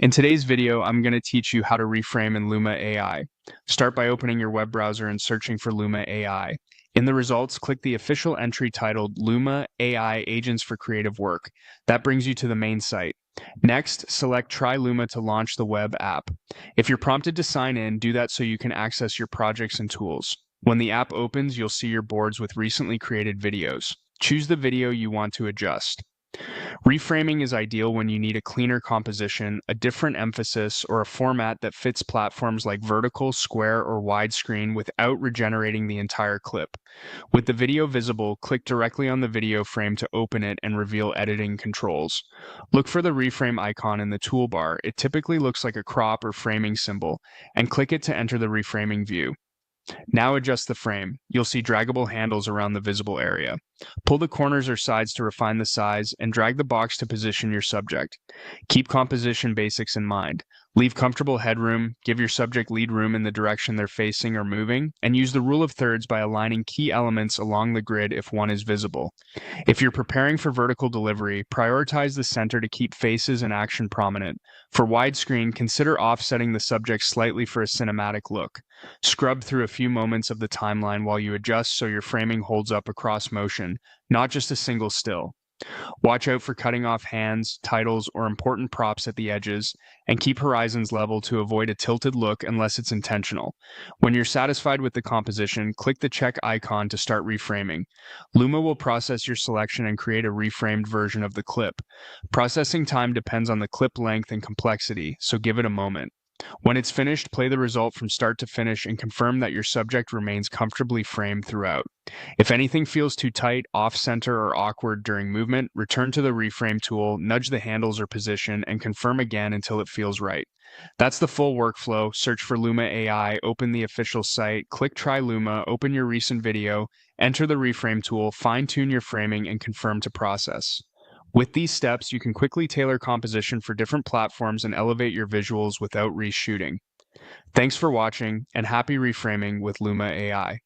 In today's video, I'm going to teach you how to reframe in Luma AI. Start by opening your web browser and searching for Luma AI. In the results, click the official entry titled Luma AI Agents for Creative Work. That brings you to the main site. Next, select Try Luma to launch the web app. If you're prompted to sign in, do that so you can access your projects and tools. When the app opens, you'll see your boards with recently created videos. Choose the video you want to adjust. Reframing is ideal when you need a cleaner composition, a different emphasis, or a format that fits platforms like vertical, square, or widescreen without regenerating the entire clip. With the video visible, click directly on the video frame to open it and reveal editing controls. Look for the reframe icon in the toolbar. It typically looks like a crop or framing symbol, and click it to enter the reframing view. Now adjust the frame. You'll see draggable handles around the visible area. Pull the corners or sides to refine the size, and drag the box to position your subject. Keep composition basics in mind. Leave comfortable headroom, give your subject lead room in the direction they're facing or moving, and use the rule of thirds by aligning key elements along the grid if one is visible. If you're preparing for vertical delivery, prioritize the center to keep faces and action prominent. For widescreen, consider offsetting the subject slightly for a cinematic look. Scrub through a few moments of the timeline while you adjust so your framing holds up across motion, not just a single still. Watch out for cutting off hands, titles, or important props at the edges, and keep horizons level to avoid a tilted look unless it's intentional. When you're satisfied with the composition, click the check icon to start reframing. Luma will process your selection and create a reframed version of the clip. Processing time depends on the clip length and complexity, so give it a moment. When it's finished, play the result from start to finish and confirm that your subject remains comfortably framed throughout. If anything feels too tight, off-center, or awkward during movement, return to the reframe tool, nudge the handles or position, and confirm again until it feels right. That's the full workflow. Search for Luma AI, open the official site, click Try Luma, open your recent video, enter the reframe tool, fine-tune your framing, and confirm to process. With these steps, you can quickly tailor composition for different platforms and elevate your visuals without reshooting. Thanks for watching, and happy reframing with Luma AI.